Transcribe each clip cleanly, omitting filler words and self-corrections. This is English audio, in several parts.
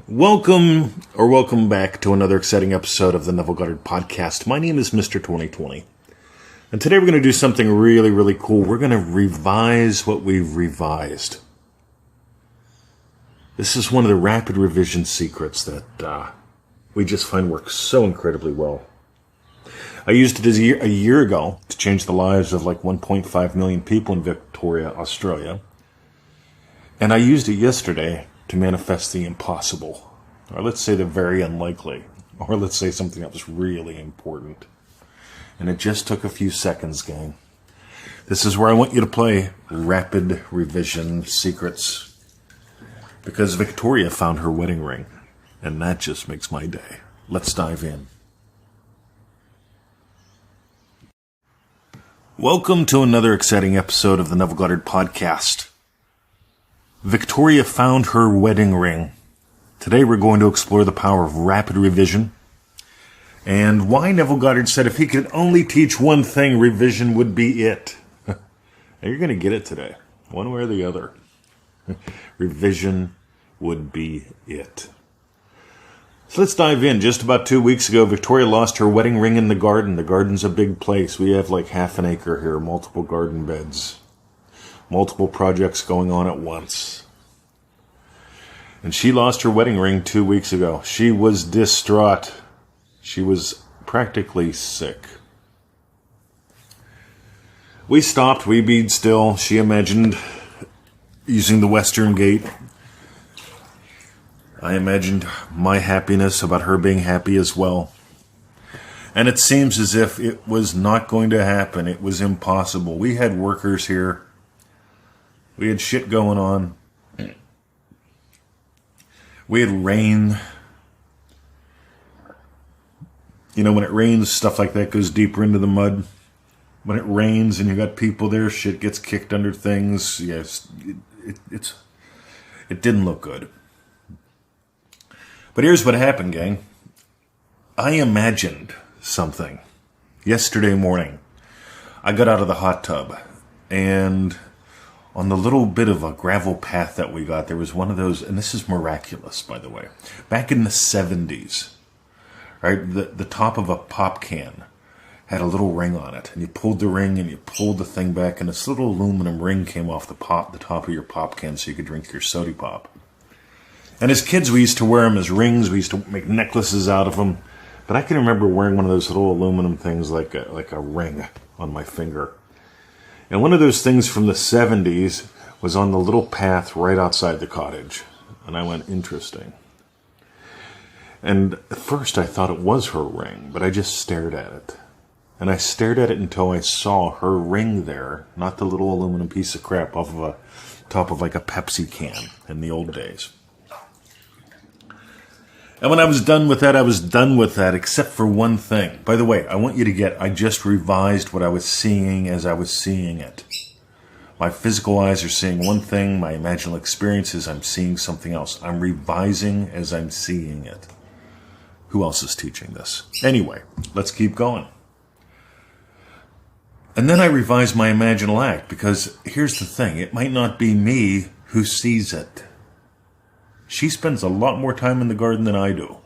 Welcome back to another exciting episode of the Neville Goddard Podcast. My name is Mr. 2020. And today we're going to do something really, really cool. We're going to revise what we've revised. This is one of the rapid revision secrets that we just find works so incredibly well. I used it a year ago to change the lives of like 1.5 million people in Victoria, Australia. And I used it yesterday to manifest the impossible, or let's say the very unlikely, or let's say something that was really important. And it just took a few seconds, gang. This is where I want you to play Rapid Revision Secrets, because Victoria found her wedding ring, and that just makes my day. Let's dive in. Welcome to another exciting episode of the Neville Goddard Podcast. Victoria found her wedding ring. Today we're going to explore the power of rapid revision and why Neville Goddard said if he could only teach one thing, revision would be it. And you're going to get it today, one way or the other. Revision would be it. So let's dive in. Just about 2 weeks ago, Victoria lost her wedding ring in the garden. The garden's a big place. We have like half an acre here, multiple garden beds. Multiple projects going on at once. And she lost her wedding ring 2 weeks ago. She was distraught. She was practically sick. We stopped. We beat still. She imagined using the Western Gate. I imagined my happiness about her being happy as well. And it seems as if it was not going to happen. It was impossible. We had workers here. We had shit going on. We had rain. You know, when it rains, stuff like that goes deeper into the mud. When it rains and you got people there, shit gets kicked under things. Yes, it didn't look good. But here's what happened, gang. I imagined something. Yesterday morning, I got out of the hot tub and on the little bit of a gravel path that we got, there was one of those, and this is miraculous, by the way. Back in the 70s, right, the top of a pop can had a little ring on it, and you pulled the ring and you pulled the thing back, and this little aluminum ring came off the top of your pop can so you could drink your soda pop. And as kids, we used to wear them as rings. We used to make necklaces out of them. But I can remember wearing one of those little aluminum things like a ring on my finger. And one of those things from the 70s was on the little path right outside the cottage. And I went, interesting. And at first I thought it was her ring, but I just stared at it. And I stared at it until I saw her ring there, not the little aluminum piece of crap off of a top of like a Pepsi can in the old days. And when I was done with that, I was done with that, except for one thing. By the way, I want you to get, I just revised what I was seeing as I was seeing it. My physical eyes are seeing one thing. My imaginal experiences, I'm seeing something else. I'm revising as I'm seeing it. Who else is teaching this? Anyway, let's keep going. And then I revised my imaginal act, because here's the thing. It might not be me who sees it. She spends a lot more time in the garden than I do,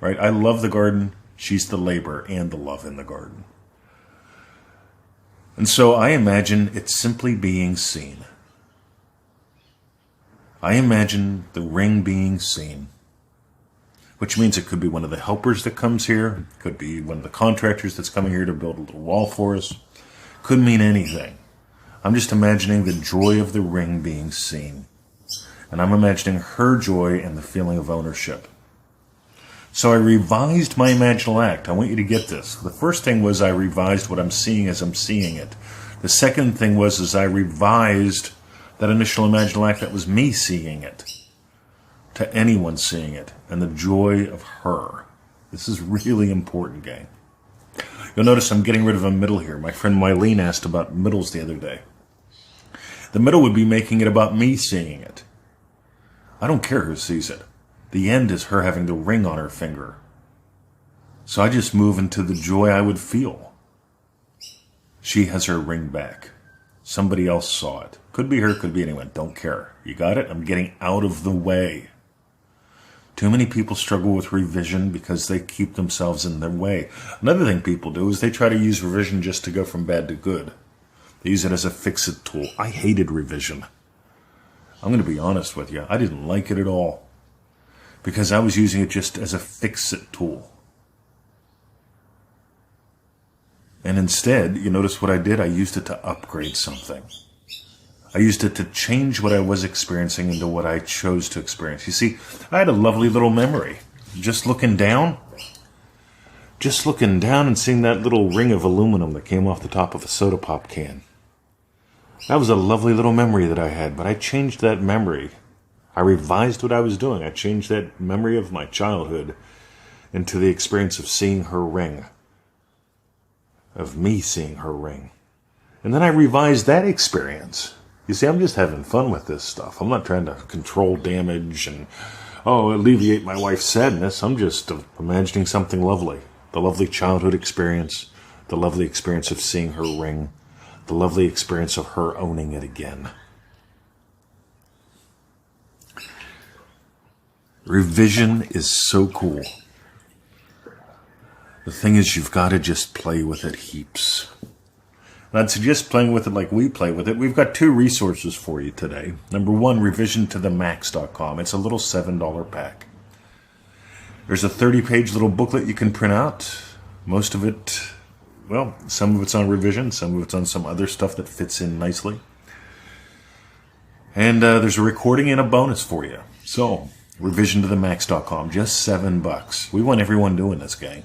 right? I love the garden. She's the labor and the love in the garden. And so I imagine it's simply being seen. I imagine the ring being seen, which means it could be one of the helpers that comes here. It could be one of the contractors that's coming here to build a little wall for us. Could mean anything. I'm just imagining the joy of the ring being seen. And I'm imagining her joy and the feeling of ownership. So I revised my imaginal act. I want you to get this. The first thing was I revised what I'm seeing as I'm seeing it. The second thing was I revised that initial imaginal act that was me seeing it to anyone seeing it and the joy of her. This is really important, gang. You'll notice I'm getting rid of a middle here. My friend Mylene asked about middles the other day. The middle would be making it about me seeing it. I don't care who sees it. The end is her having the ring on her finger. So I just move into the joy I would feel. She has her ring back. Somebody else saw it. Could be her, could be anyone. Don't care. You got it? I'm getting out of the way. Too many people struggle with revision because they keep themselves in their way. Another thing people do is they try to use revision just to go from bad to good. They use it as a fix-it tool. I hated revision. I'm going to be honest with you. I didn't like it at all because I was using it just as a fix-it tool. And instead, you notice what I did? I used it to upgrade something. I used it to change what I was experiencing into what I chose to experience. You see, I had a lovely little memory. Just looking down and seeing that little ring of aluminum that came off the top of a soda pop can. That was a lovely little memory that I had, but I changed that memory. I revised what I was doing. I changed that memory of my childhood into the experience of seeing her ring. Of me seeing her ring. And then I revised that experience. You see, I'm just having fun with this stuff. I'm not trying to control damage and, alleviate my wife's sadness. I'm just imagining something lovely. The lovely childhood experience. The lovely experience of seeing her ring. The lovely experience of her owning it again. Revision is so cool. The thing is, you've got to just play with it heaps. And I'd suggest playing with it like we play with it. We've got 2 resources for you today. Number 1, revisiontothemax.com. It's a little $7 pack. There's a 30-page little booklet you can print out. Most of it, some of it's on revision, some of it's on some other stuff that fits in nicely. And there's a recording and a bonus for you. So, revisiontothemax.com, just $7. We want everyone doing this, gang.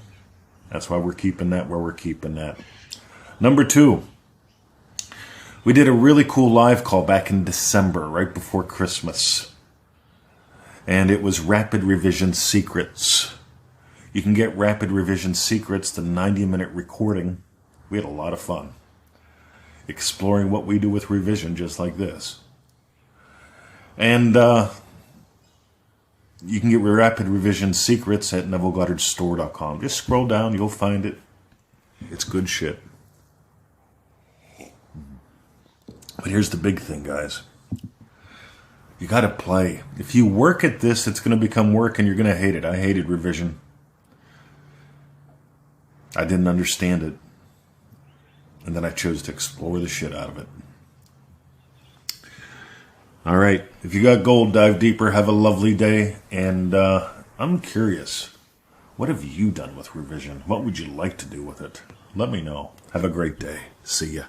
That's why we're keeping that where we're keeping that. Number 2, we did a really cool live call back in December, right before Christmas. And it was Rapid Revision Secrets. You can get Rapid Revision Secrets, the 90-minute recording. We had a lot of fun exploring what we do with revision just like this. And you can get Rapid Revision Secrets at NevilleGoddardStore.com. Just scroll down, you'll find it. It's good shit. But here's the big thing, guys. You got to play. If you work at this, it's going to become work and you're going to hate it. I hated revision. I didn't understand it. And then I chose to explore the shit out of it. All right. If you got gold, dive deeper. Have a lovely day. And I'm curious. What have you done with revision? What would you like to do with it? Let me know. Have a great day. See ya.